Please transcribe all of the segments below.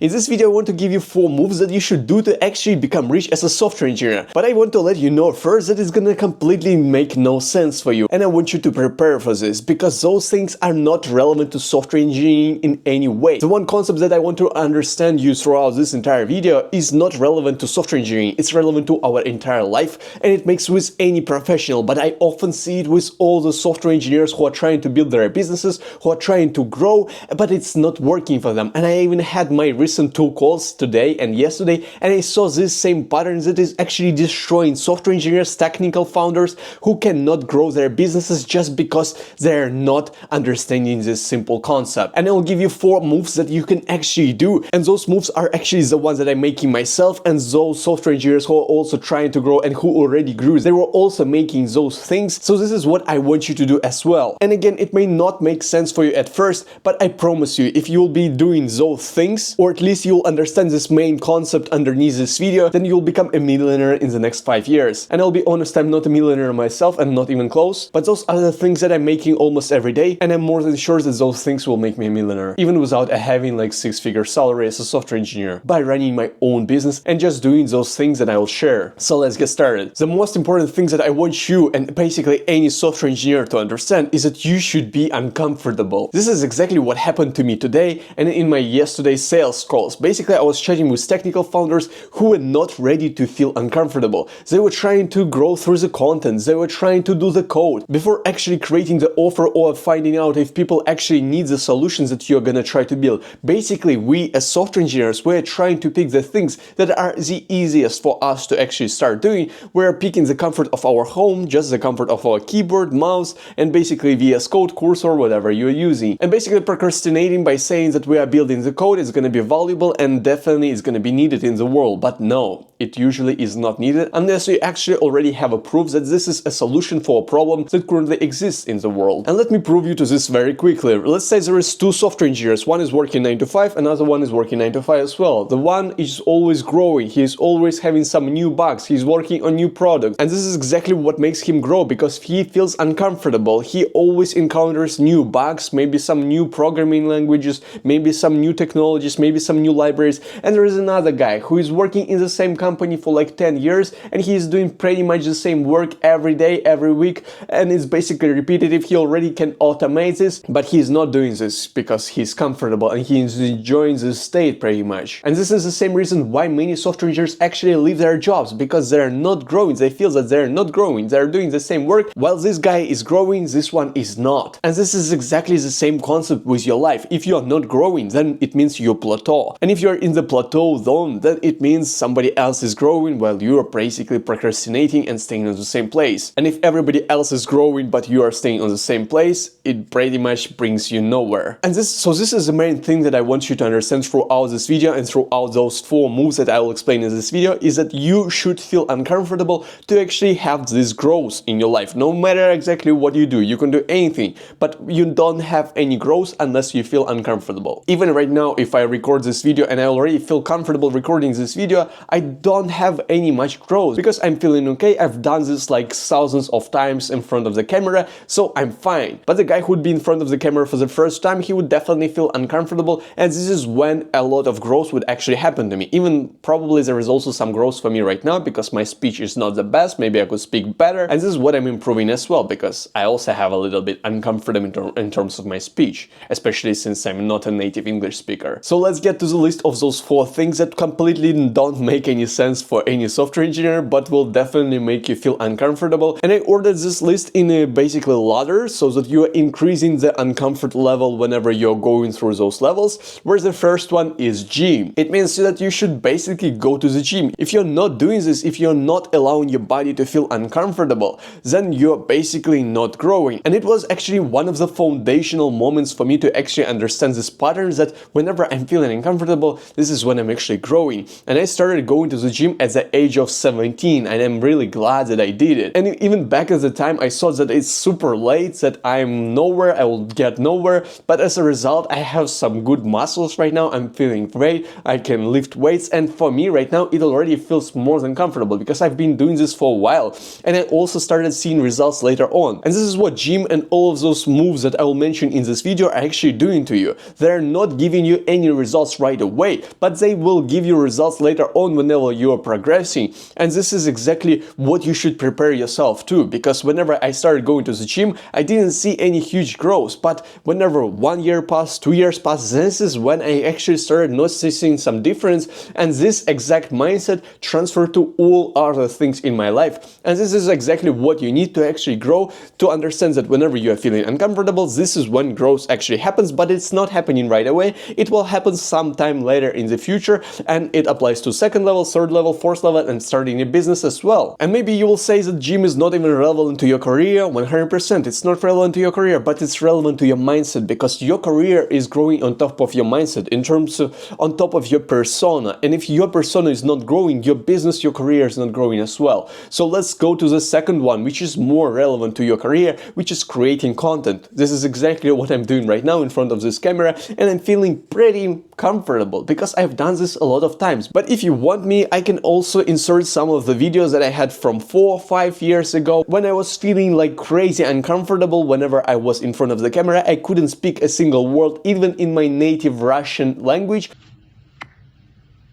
In this video I want to give you 4 moves that you should do to actually become rich as a software engineer. But I want to let you know first that it's gonna completely make no sense for you, and I want you to prepare for this, because those things are not relevant to software engineering in any way. The one concept that I want to understand you throughout this entire video is not relevant to software engineering, it's relevant to our entire life, and it makes with any professional, but I often see it with all the software engineers who are trying to build their businesses, who are trying to grow, but it's not working for them. And I even had my recent 2 calls today and yesterday, and I saw this same pattern that is actually destroying software engineers, technical founders who cannot grow their businesses just because they're not understanding this simple concept. And I'll give you 4 moves that you can actually do, and those moves are actually the ones that I'm making myself, and those software engineers who are also trying to grow and who already grew, they were also making those things. So this is what I want you to do as well. And again, it may not make sense for you at first, but I promise you, if you will be doing those things, or at least you'll understand this main concept underneath this video, then you'll become a millionaire in the next 5 years. And I'll be honest, I'm not a millionaire myself, and not even close, but those are the things that I'm making almost every day, and I'm more than sure that those things will make me a millionaire, even without having like 6-figure salary as a software engineer, by running my own business and just doing those things that I will share. So let's get started. The most important things that I want you and basically any software engineer to understand is that you should be uncomfortable. This is exactly what happened to me today and in my yesterday's sales calls. Basically, I was chatting with technical founders who were not ready to feel uncomfortable. They were trying to grow through the content, they were trying to do the code before actually creating the offer or finding out if people actually need the solutions that you're gonna try to build. Basically, we as software engineers, we're trying to pick the things that are the easiest for us to actually start doing. We're picking the comfort of our home, just the comfort of our keyboard, mouse, and basically VS Code, cursor, whatever you're using. And basically procrastinating by saying that we are building the code, it's gonna be valuable and definitely it's gonna be needed in the world. But no, it usually is not needed unless you actually already have a proof that this is a solution for a problem that currently exists in the world. And let me prove you to this very quickly. Let's say there is 2 software engineers. One is working 9 to 5, another one is working 9 to 5 as well. The one is always growing, he is always having some new bugs, he's working on new products. And this is exactly what makes him grow, because he feels uncomfortable. He always encounters new bugs, maybe some new programming languages, maybe some new technologies, maybe some new libraries. And there is another guy who is working in the same company for like 10 years and he is doing pretty much the same work every day, every week, and it's basically repetitive. He already can automate this, but he's not doing this because he's comfortable and he is enjoying this state pretty much. And this is the same reason why many software engineers actually leave their jobs, because they're not growing. They feel that they're not growing, they're doing the same work while this guy is growing, this one is not. And this is exactly the same concept with your life. If you are not growing, then it means you plateau, and if you're in the plateau zone, then it means somebody else is growing while you are basically procrastinating and staying in the same place. And if everybody else is growing but you are staying on the same place, it pretty much brings you nowhere. And this is the main thing that I want you to understand throughout this video and throughout those 4 moves that I will explain in this video, is that you should feel uncomfortable to actually have this growth in your life. No matter exactly what you do, you can do anything, but you don't have any growth unless you feel uncomfortable. Even right now, if I record this video and I already feel comfortable recording this video, I don't have any much growth because I'm feeling okay. I've done this like thousands of times in front of the camera, so I'm fine. But the guy who would be in front of the camera for the first time, he would definitely feel uncomfortable, and this is when a lot of growth would actually happen to me. Even probably there is also some growth for me right now because my speech is not the best, maybe I could speak better, and this is what I'm improving as well, because I also have a little bit uncomfortable in terms of my speech, especially since I'm not a native English speaker. So let's get to the list of those 4 things that completely don't make any sense for any software engineer, but will definitely make you feel uncomfortable. And I ordered this list in a basically ladder so that you are increasing the uncomfort level whenever you're going through those levels, where the first one is gym. It means that you should basically go to the gym. If you're not doing this, if you're not allowing your body to feel uncomfortable, then you're basically not growing. And it was actually one of the foundational moments for me to actually understand this pattern, that whenever I'm feeling uncomfortable, this is when I'm actually growing. And I started going to the gym at the age of 17, and I'm really glad that I did it. And even back at the time, I thought that it's super late, that I'm nowhere, I will get nowhere, but as a result, I have some good muscles right now, I'm feeling great, I can lift weights, and for me right now, it already feels more than comfortable because I've been doing this for a while, and I also started seeing results later on. And this is what gym and all of those moves that I will mention in this video are actually doing to you. They're not giving you any results results right away, but they will give you results later on whenever you are progressing. And this is exactly what you should prepare yourself to, because whenever I started going to the gym, I didn't see any huge growth, but whenever 1 year passed, 2 years passed, this is when I actually started noticing some difference, and this exact mindset transferred to all other things in my life. And this is exactly what you need to actually grow, to understand that whenever you are feeling uncomfortable, this is when growth actually happens, but it's not happening right away. It will happen sometime later in the future, and it applies to second level, third level, fourth level, and starting a business as well. And maybe you will say that gym is not even relevant to your career. 100% it's not relevant to your career, but it's relevant to your mindset, because your career is growing on top of your mindset, in terms of on top of your persona. And if your persona is not growing, your business, your career is not growing as well. So let's go to the second one, which is more relevant to your career, which is creating content. This is exactly what I'm doing right now in front of this camera, and I'm feeling pretty comfortable because I've done this a lot of times. But if you want me, I can also insert some of the videos that I had from 4 or 5 years ago, when I was feeling like crazy uncomfortable whenever I was in front of the camera. I couldn't speak a single word, even in my native Russian language.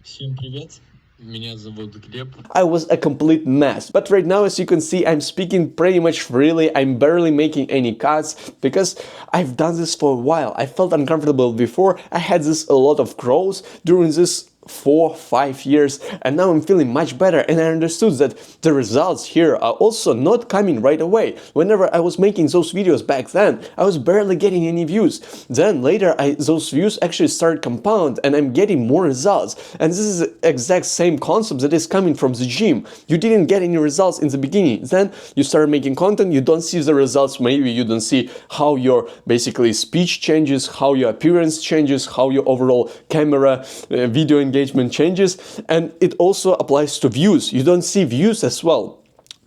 Всем привет. Меня зовут Глеб. I was a complete mess. But right now, as you can see, I'm speaking pretty much freely. I'm barely making any cuts, because I've done this for a while. I felt uncomfortable before. I had this a lot of growth during this 4-5 years, and now I'm feeling much better, and I understood that the results here are also not coming right away. Whenever I was making those videos back then, I was barely getting any views. Then later those views actually started compound, and I'm getting more results. And this is the exact same concept that is coming from the gym. You didn't get any results in the beginning, then you start making content, you don't see the results, maybe you don't see how your basically speech changes, how your appearance changes, how your overall camera video engagement changes, and it also applies to views. You don't see views as well.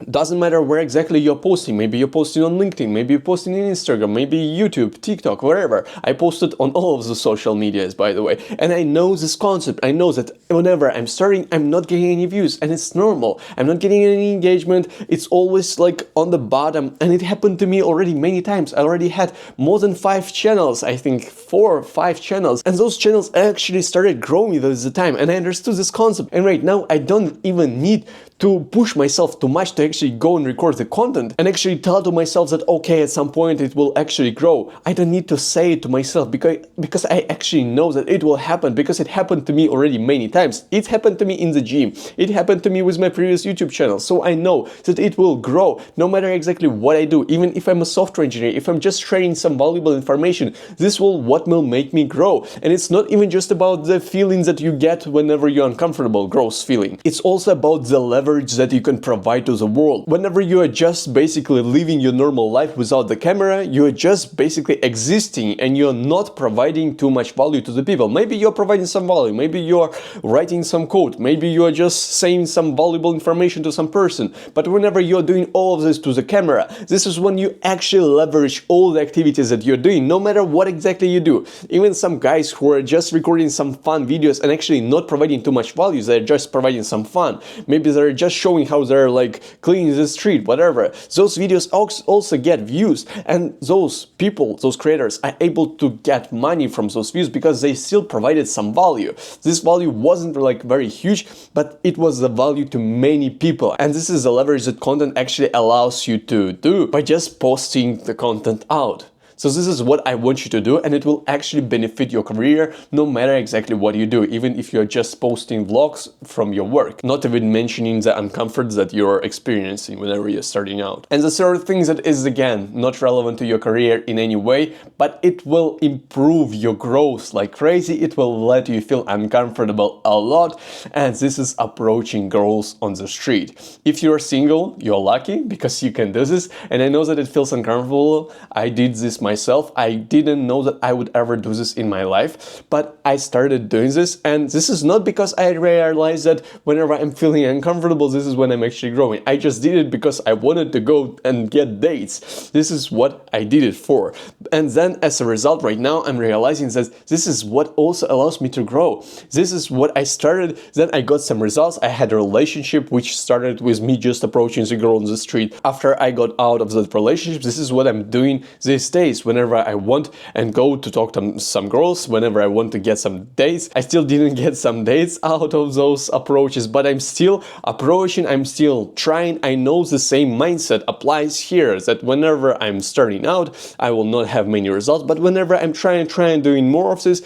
Doesn't matter where exactly you're posting. Maybe you're posting on LinkedIn, maybe you're posting on Instagram, maybe YouTube, TikTok, wherever. I posted on all of the social medias, by the way. And I know this concept. I know that whenever I'm starting, I'm not getting any views, and it's normal. I'm not getting any engagement. It's always like on the bottom, and it happened to me already many times. I already had more than 5 channels, I think 4 or 5 channels, and those channels actually started growing with the time, and I understood this concept. And right now, I don't even need to push myself too much to actually go and record the content and actually tell to myself that okay, at some point it will actually grow. I don't need to say it to myself, because I actually know that it will happen, because it happened to me already many times. It happened to me in the gym, it happened to me with my previous YouTube channel, so I know that it will grow no matter exactly what I do. Even if I'm a software engineer, if I'm just sharing some valuable information, this what will make me grow. And it's not even just about the feelings that you get whenever you're uncomfortable, gross feeling. It's also about the leverage that you can provide to the world. Whenever you are just basically living your normal life without the camera, you are just basically existing, and you're not providing too much value to the people. Maybe you're providing some value, maybe you're writing some code, maybe you're just saying some valuable information to some person. But whenever you're doing all of this to the camera, this is when you actually leverage all the activities that you're doing, no matter what exactly you do. Even some guys who are just recording some fun videos and actually not providing too much value, they're just providing some fun. Maybe they're just showing how they're like cleaning the street, whatever. Those videos also get views, and those people, those creators, are able to get money from those views because they still provided some value. This value wasn't like very huge, but it was the value to many people. And this is the leverage that content actually allows you to do by just posting the content out. So this is what I want you to do, and it will actually benefit your career no matter exactly what you do, even if you're just posting vlogs from your work, not even mentioning the uncomforts that you're experiencing whenever you're starting out. And the third thing that is, again, not relevant to your career in any way, but it will improve your growth like crazy. It will let you feel uncomfortable a lot, and this is approaching girls on the street. If you're single, you're lucky because you can do this, and I know that it feels uncomfortable. I did this myself. I didn't know that I would ever do this in my life, but I started doing this, and this is not because I realized that whenever I'm feeling uncomfortable, this is when I'm actually growing. I just did it because I wanted to go and get dates. This is what I did it for. And then as a result, right now, I'm realizing that this is what also allows me to grow. This is what I started, then I got some results. I had a relationship which started with me just approaching the girl on the street. After I got out of that relationship, this is what I'm doing these days. approaches whenever I want and go to talk to some girls, whenever I want to get some dates. I still didn't get some dates out of those approaches, but I'm still approaching, I'm still trying. I know the same mindset applies here, that whenever I'm starting out, I will not have many results, but whenever I'm trying doing more of this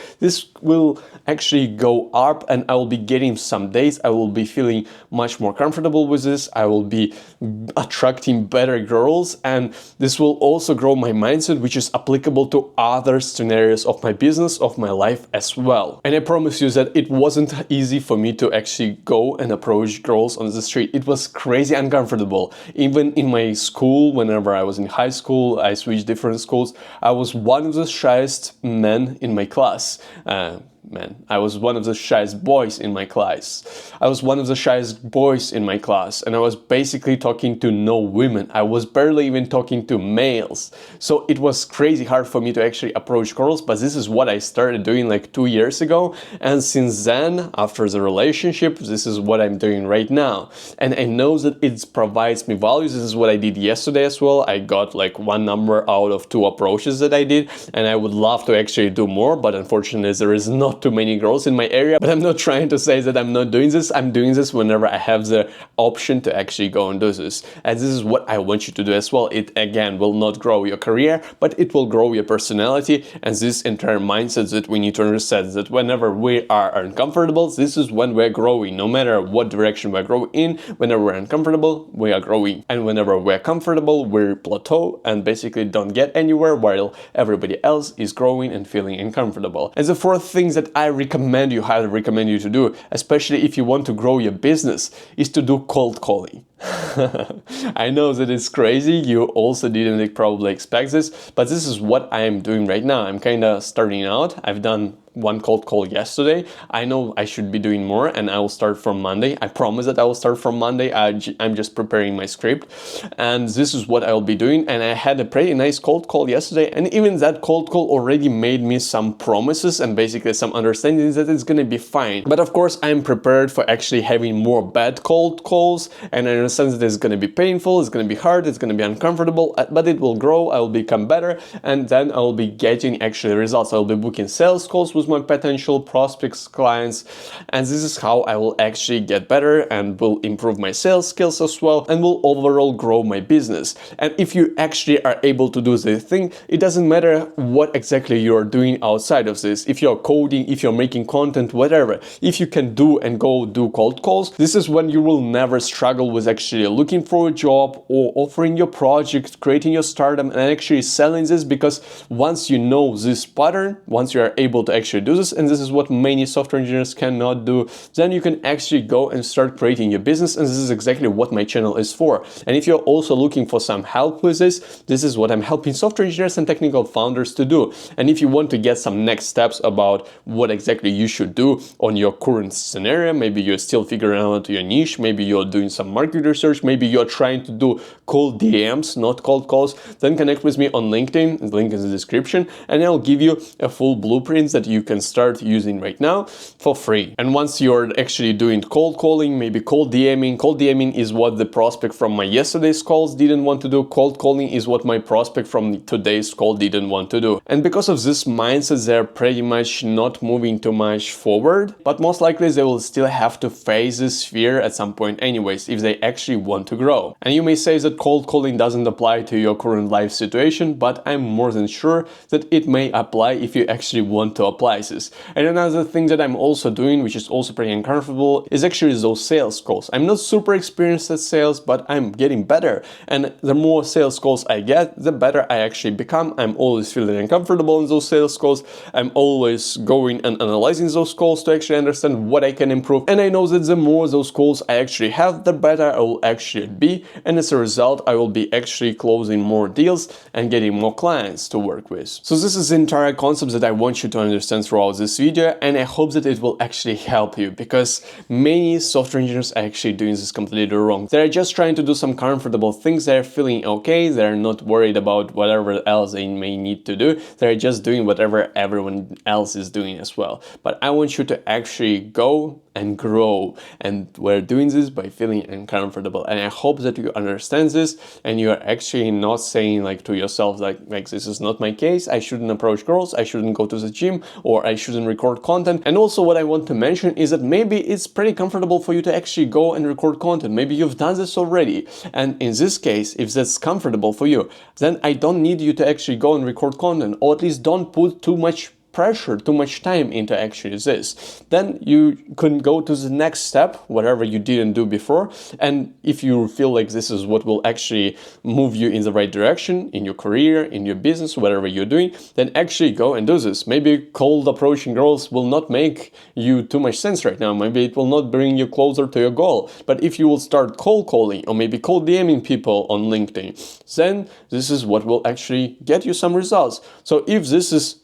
will actually go up and I will be getting some dates. I will be feeling much more comfortable with this. I will be attracting better girls, and this will also grow my mindset, which is applicable to other scenarios of my business, of my life as well. And I promise you that it wasn't easy for me to actually go and approach girls on the street. It was crazy uncomfortable. Even in my school, whenever I was in high school, I switched different schools. I was one of the shyest men in my class. I was one of the shyest boys in my class. I was one of the shyest boys in my class, and I was basically talking to no women. I was barely even talking to males. So it was crazy hard for me to actually approach girls, but this is what I started doing like 2 years ago. And since then, after the relationship, this is what I'm doing right now. And I know that it provides me value. This is what I did yesterday as well. I got like 1 number out of 2 approaches that I did, and I would love to actually do more, but unfortunately there is not too many girls in my area. But I'm not trying to say that I'm not doing this. I'm doing this whenever I have the option to actually go and do this. And this is what I want you to do as well. It again will not grow your career, but it will grow your personality, and this entire mindset that we need to understand, that whenever we are uncomfortable, this is when we're growing. No matter what direction we're growing in, whenever we're uncomfortable, we are growing. And whenever we're comfortable, we're plateau and basically don't get anywhere, while everybody else is growing and feeling uncomfortable. And the 4th thing that I highly recommend you to do, especially if you want to grow your business, is to do cold calling. I know that it's crazy. You also didn't probably expect this, but this is what I am doing right now. I'm kind of starting out. I've done 1 cold call yesterday. I know I should be doing more, and I will start from Monday. I promise that I will start from Monday. I'm just preparing my script, and this is what I will be doing. And I had a pretty nice cold call yesterday, and even that cold call already made me some promises and basically some understanding that it's gonna be fine. But of course, I'm prepared for actually having more bad cold calls, and I understand that it's gonna be painful, it's gonna be hard, it's gonna be uncomfortable, but it will grow. I will become better, and then I will be getting actually results. I will be booking sales calls with my potential prospects, clients, and this is how I will actually get better and will improve my sales skills as well, and will overall grow my business. And if you actually are able to do this thing, it doesn't matter what exactly you're doing outside of this. If you're coding, if you're making content, whatever, if you can do and go do cold calls, this is when you will never struggle with actually looking for a job or offering your project, creating your startup, and actually selling this, because once you know this pattern, once you are able to actually do this, and this is what many software engineers cannot do, then you can actually go and start creating your business. And this is exactly what my channel is for. And if you're also looking for some help with this is what I'm helping software engineers and technical founders to do. And if you want to get some next steps about what exactly you should do on your current scenario, maybe you're still figuring out your niche, maybe you're doing some market research, maybe you're trying to do cold DMs, not cold calls, then connect with me on LinkedIn. The link is in the description, and I'll give you a full blueprint that you can start using right now for free. And once you're actually doing cold calling, maybe cold DMing is what the prospect from my yesterday's calls didn't want to do. Cold calling is what my prospect from today's call didn't want to do. And because of this mindset, they're pretty much not moving too much forward, but most likely they will still have to face this fear at some point anyways, if they actually want to grow. And you may say that cold calling doesn't apply to your current life situation, but I'm more than sure that it may apply if you actually want to apply this. And another thing that I'm also doing, which is also pretty uncomfortable, is actually those sales calls. I'm not super experienced at sales, but I'm getting better. And the more sales calls I get, the better I actually become. I'm always feeling uncomfortable in those sales calls. I'm always going and analyzing those calls to actually understand what I can improve. And I know that the more those calls I actually have, the better I will actually be. And as a result, I will be actually closing more deals and getting more clients to work with. So this is the entire concept that I want you to understand throughout this video, and I hope that it will actually help you, because many software engineers are actually doing this completely wrong. They're just trying to do some comfortable things. They're feeling okay. They're not worried about whatever else they may need to do. They're just doing whatever everyone else is doing as well. But I want you to actually go and grow. And we're doing this by feeling uncomfortable. And I hope that you understand this and you are actually not saying like to yourself like this is not my case, I shouldn't approach girls, I shouldn't go to the gym, or I shouldn't record content. And also what I want to mention is that maybe it's pretty comfortable for you to actually go and record content. Maybe you've done this already. And in this case, if that's comfortable for you, then I don't need you to actually go and record content, or at least don't put too much pressure, too much time into actually this. Then you can go to the next step, whatever you didn't do before. And if you feel like this is what will actually move you in the right direction, in your career, in your business, whatever you're doing, then actually go and do this. Maybe cold approaching girls will not make you too much sense right now. Maybe it will not bring you closer to your goal. But if you will start cold calling or maybe cold DMing people on LinkedIn, then this is what will actually get you some results. So if this is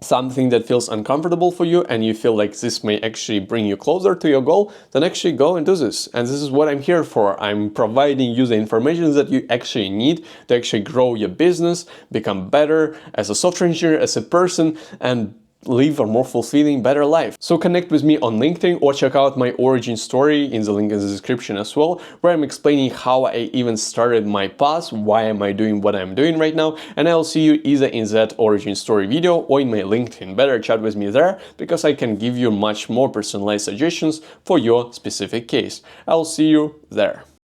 something that feels uncomfortable for you and you feel like this may actually bring you closer to your goal, then actually go and do this. And this is what I'm here for. I'm providing you the information that you actually need to actually grow your business, become better as a software engineer, as a person, and live a more fulfilling, better life. So connect with me on LinkedIn or check out my origin story in the link in the description as well, where I'm explaining how I even started my path, why am I doing what I'm doing right now, and I'll see you either in that origin story video or in my LinkedIn. Better chat with me there because I can give you much more personalized suggestions for your specific case. I'll see you there.